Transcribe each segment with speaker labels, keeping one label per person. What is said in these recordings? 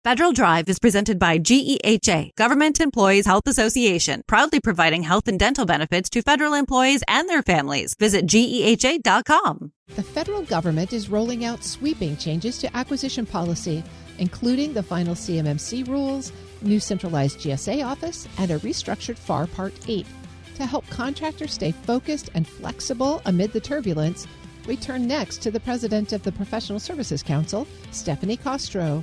Speaker 1: Federal Drive is presented by GEHA, Government Employees Health Association, proudly providing health and dental benefits to federal employees and their families. Visit GEHA.com.
Speaker 2: The federal government is rolling out sweeping changes to acquisition policy, including the final CMMC rules, new centralized GSA office, and a restructured FAR Part 8. To help contractors stay focused and flexible amid the turbulence, we turn next to the president of the Professional Services Council, Stephanie Castro.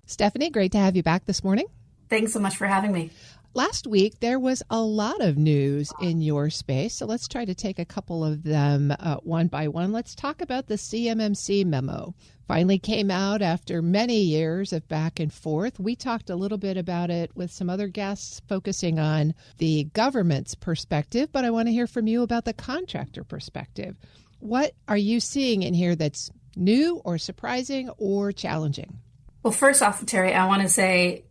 Speaker 2: Stephanie, great to have you back this morning.
Speaker 3: Thanks so much for having me.
Speaker 2: Last week, there was a lot of news in your space, so let's try to take a couple of them one by one. Let's talk about the CMMC memo. Finally came out after many years of back and forth. We talked a little bit about it with some other guests focusing on the government's perspective, but I want to hear from you about the contractor perspective. What are you seeing in here that's new or surprising or challenging?
Speaker 3: Well, first off, Terry, I want to say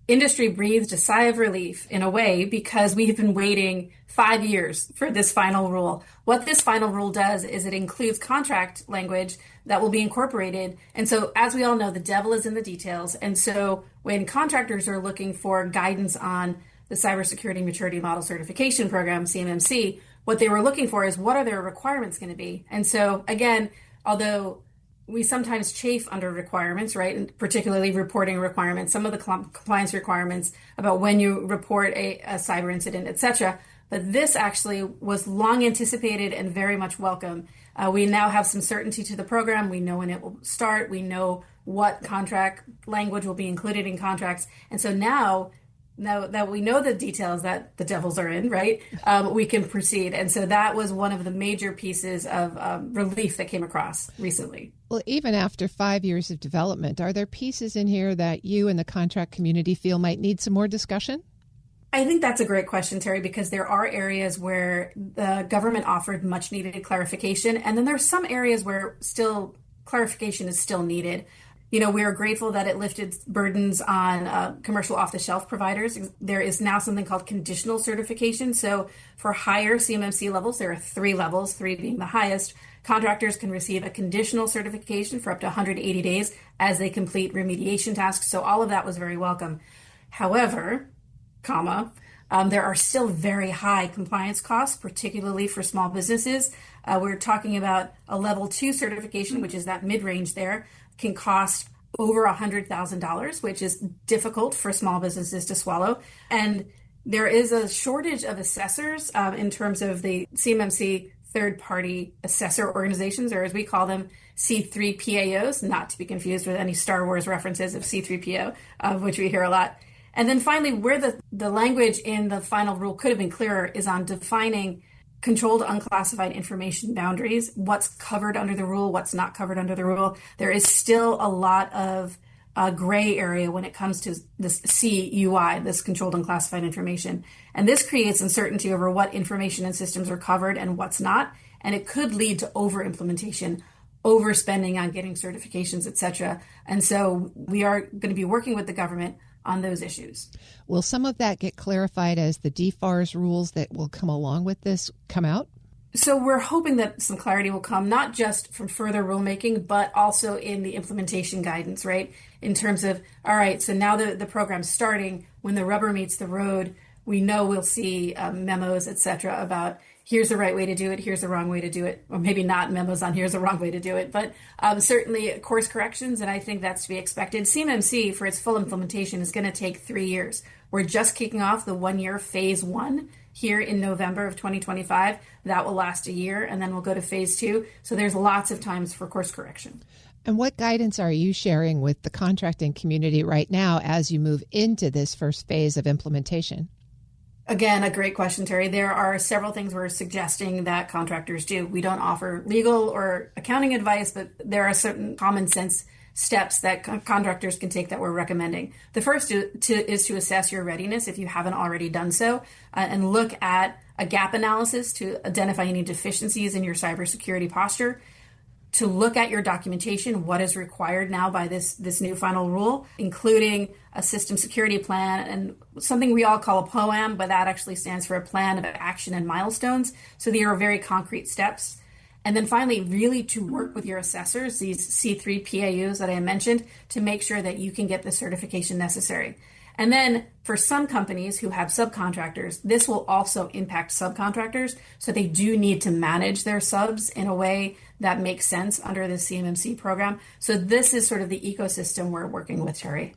Speaker 3: industry breathed a sigh of relief in a way because we have been waiting 5 years for this final rule. What this final rule does is it includes contract language that will be incorporated. And so, as we all know, the devil is in the details. And so when contractors are looking for guidance on the Cybersecurity Maturity Model Certification Program, CMMC, what they were looking for is what are their requirements going to be? And so, again, although we sometimes chafe under requirements, right? And particularly reporting requirements, some of the compliance requirements about when you report a cyber incident, et cetera. But this actually was long anticipated and very much welcome. We now have some certainty to the program. We know when it will start. We know what contract language will be included in contracts. And so now that we know the details that the devils are in, right, we can proceed. And so that was one of the major pieces of relief that came across recently.
Speaker 2: Well, even after 5 years of development, are there pieces in here that you and the contract community feel might need some more discussion?
Speaker 3: I think that's a great question, Terry, because there are areas where the government offered much needed clarification. And then there's some areas where still clarification is still needed. You know, we are grateful that it lifted burdens on commercial off-the-shelf providers. There is now something called conditional certification. So for higher CMMC levels, there are 3 levels, 3 being the highest. Contractors can receive a conditional certification for up to 180 days as they complete remediation tasks. So all of that was very welcome. However, there are still very high compliance costs, particularly for small businesses. We're talking about a level 2 certification, which is that mid-range there, can cost over $100,000, which is difficult for small businesses to swallow. And there is a shortage of assessors in terms of the CMMC third-party assessor organizations, or as we call them, C3PAOs, not to be confused with any Star Wars references of C3PO, which we hear a lot. And then finally, where the language in the final rule could have been clearer is on defining controlled unclassified information boundaries, what's covered under the rule, what's not covered under the rule. There is still a lot of gray area when it comes to this CUI, this controlled unclassified information. And this creates uncertainty over what information and systems are covered and what's not. And it could lead to over-implementation, overspending on getting certifications, et cetera. And so we are going to be working with the government on those issues.
Speaker 2: Will some of that get clarified as the DFARS rules that will come along with this come out?
Speaker 3: So we're hoping that some clarity will come, not just from further rulemaking, but also in the implementation guidance, right? In terms of, all right, so now the program's starting, when the rubber meets the road, we know we'll see memos, et cetera, about here's the right way to do it, here's the wrong way to do it, or maybe not memos on here's the wrong way to do it, but certainly course corrections, and I think that's to be expected. CMMC, for its full implementation, is going to take 3 years. We're just kicking off the 1-year phase 1 here in November of 2025. That will last a year, and then we'll go to phase 2. So there's lots of times for course correction.
Speaker 2: And what guidance are you sharing with the contracting community right now as you move into this first phase of implementation?
Speaker 3: Again, a great question, Terry. There are several things we're suggesting that contractors do. We don't offer legal or accounting advice, but there are certain common sense steps that contractors can take that we're recommending. The first is to assess your readiness if you haven't already done so, and look at a gap analysis to identify any deficiencies in your cybersecurity posture, to look at your documentation, what is required now by this new final rule, including a system security plan and something we all call a POAM, but that actually stands for a plan of action and milestones. So they are very concrete steps. And then finally, really to work with your assessors, these C3 PAUs that I mentioned, to make sure that you can get the certification necessary. And then for some companies who have subcontractors, this will also impact subcontractors. So they do need to manage their subs in a way that makes sense under the CMMC program. So this is sort of the ecosystem we're working with, Terry.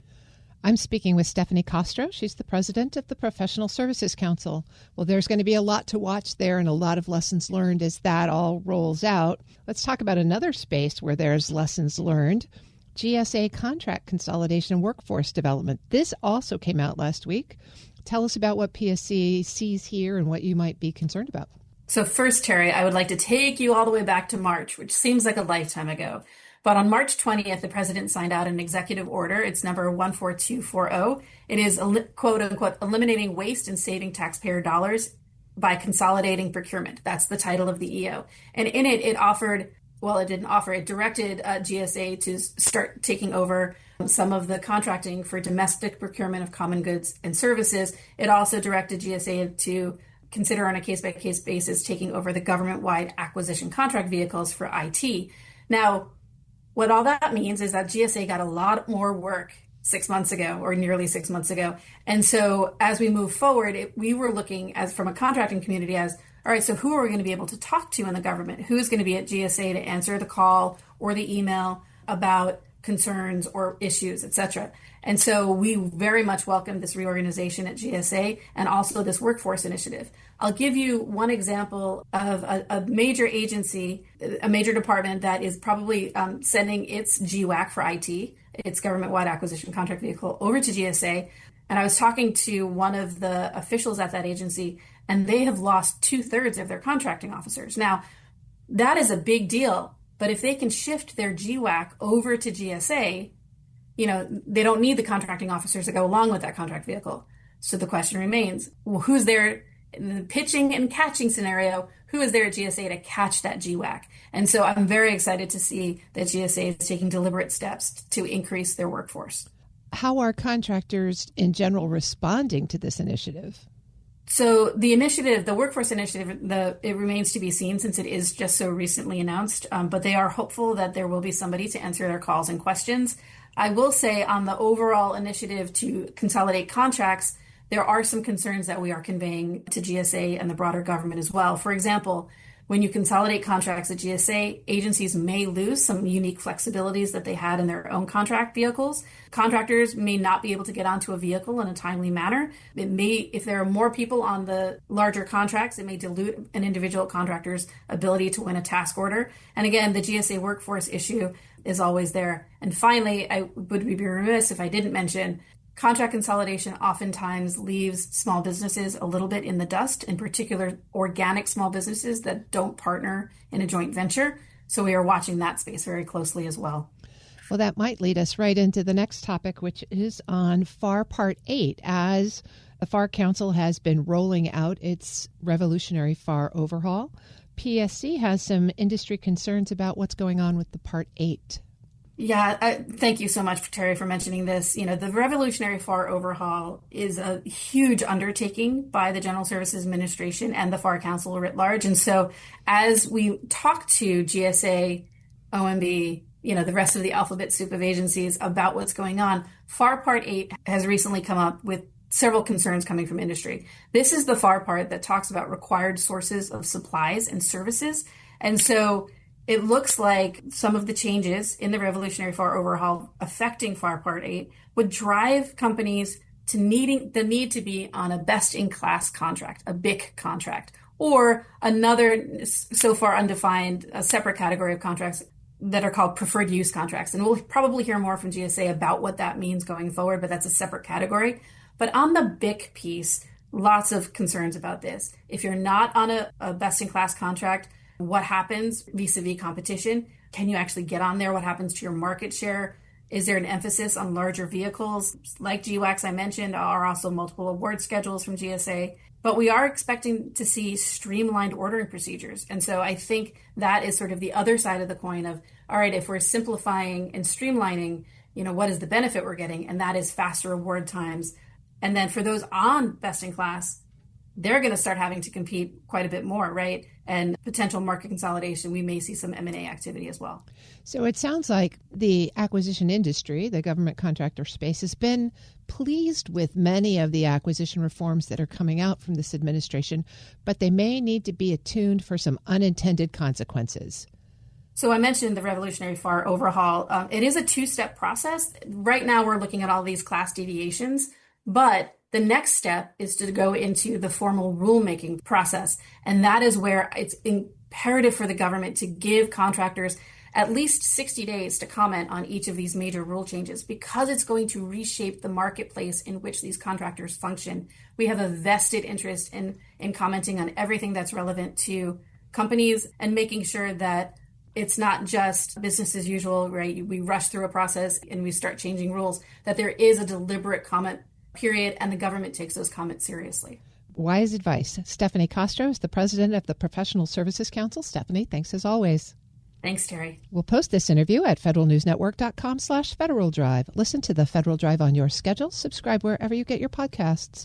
Speaker 2: I'm speaking with Stephanie Castro. She's the president of the Professional Services Council. Well, there's going to be a lot to watch there and a lot of lessons learned as that all rolls out. Let's talk about another space where there's lessons learned. GSA contract consolidation and workforce development. This also came out last week. Tell us about what PSC sees here and what you might be concerned about.
Speaker 3: So first, Terry, I would like to take you all the way back to March, which seems like a lifetime ago. But on March 20th, the president signed out an executive order. It's number 14240. It is, quote unquote, eliminating waste and saving taxpayer dollars by consolidating procurement. That's the title of the EO. And in it, it directed GSA to start taking over some of the contracting for domestic procurement of common goods and services. It also directed GSA to consider on a case-by-case basis taking over the government-wide acquisition contract vehicles for IT. Now, what all that means is that GSA got a lot more work 6 months ago, or nearly 6 months ago. And so as we move forward, we were looking as from a contracting community as, all right, so who are we going to be able to talk to in the government? Who's going to be at GSA to answer the call or the email about concerns or issues, et cetera? And so we very much welcome this reorganization at GSA and also this workforce initiative. I'll give you one example of a major agency, a major department that is probably sending its GWAC for IT, its government-wide acquisition contract vehicle, over to GSA. And I was talking to one of the officials at that agency, and they have lost 2/3 of their contracting officers. Now, that is a big deal. But if they can shift their GWAC over to GSA, they don't need the contracting officers to go along with that contract vehicle. So the question remains, well, who's there in the pitching and catching scenario? Who is there at GSA to catch that GWAC? And so I'm very excited to see that GSA is taking deliberate steps to increase their workforce.
Speaker 2: How are contractors in general responding to this initiative?
Speaker 3: So the initiative, the workforce initiative, it remains to be seen since it is just so recently announced, but they are hopeful that there will be somebody to answer their calls and questions. I will say on the overall initiative to consolidate contracts, there are some concerns that we are conveying to GSA and the broader government as well. For example, when you consolidate contracts at GSA, agencies may lose some unique flexibilities that they had in their own contract vehicles. Contractors may not be able to get onto a vehicle in a timely manner. It may, if there are more people on the larger contracts, it may dilute an individual contractor's ability to win a task order. And again, the GSA workforce issue is always there. And finally, I would be remiss if I didn't mention contract consolidation oftentimes leaves small businesses a little bit in the dust, in particular organic small businesses that don't partner in a joint venture. So we are watching that space very closely as well.
Speaker 2: Well, that might lead us right into the next topic, which is on FAR Part 8. As the FAR Council has been rolling out its revolutionary FAR overhaul, PSC has some industry concerns about what's going on with the Part 8.
Speaker 3: Yeah, thank you so much, Terry, for mentioning this. The revolutionary FAR overhaul is a huge undertaking by the General Services Administration and the FAR Council writ large. And so as we talk to GSA, OMB, the rest of the alphabet soup of agencies about what's going on, FAR Part 8 has recently come up with several concerns coming from industry. This is the FAR part that talks about required sources of supplies and services. And so it looks like some of the changes in the revolutionary FAR overhaul affecting FAR Part 8 would drive companies to the need to be on a best-in-class contract, a BIC contract, or another so far undefined, a separate category of contracts that are called preferred use contracts. And we'll probably hear more from GSA about what that means going forward, but that's a separate category. But on the BIC piece, lots of concerns about this. If you're not on a best-in-class contract, what happens vis-a-vis competition? Can you actually get on there? What happens to your market share? Is there an emphasis on larger vehicles? Like GWACs I mentioned, are also multiple award schedules from GSA. But we are expecting to see streamlined ordering procedures. And so I think that is sort of the other side of the coin of, all right, if we're simplifying and streamlining, what is the benefit we're getting? And that is faster award times. And then for those on best in class, they're going to start having to compete quite a bit more, right? And potential market consolidation, we may see some M&A activity as well.
Speaker 2: So it sounds like the acquisition industry, the government contractor space, has been pleased with many of the acquisition reforms that are coming out from this administration, but they may need to be attuned for some unintended consequences.
Speaker 3: So I mentioned the Revolutionary FAR overhaul. It is a two-step process. Right now, we're looking at all these class deviations, but the next step is to go into the formal rulemaking process. And that is where it's imperative for the government to give contractors at least 60 days to comment on each of these major rule changes, because it's going to reshape the marketplace in which these contractors function. We have a vested interest in commenting on everything that's relevant to companies and making sure that it's not just business as usual, right? We rush through a process and we start changing rules, that there is a deliberate comment period, and the government takes those comments seriously.
Speaker 2: Wise advice. Stephanie Castro is the president of the Professional Services Council. Stephanie, thanks as always.
Speaker 3: Thanks, Terry.
Speaker 2: We'll post this interview at federalnewsnetwork.com/Federal Drive. Listen to the Federal Drive on your schedule. Subscribe wherever you get your podcasts.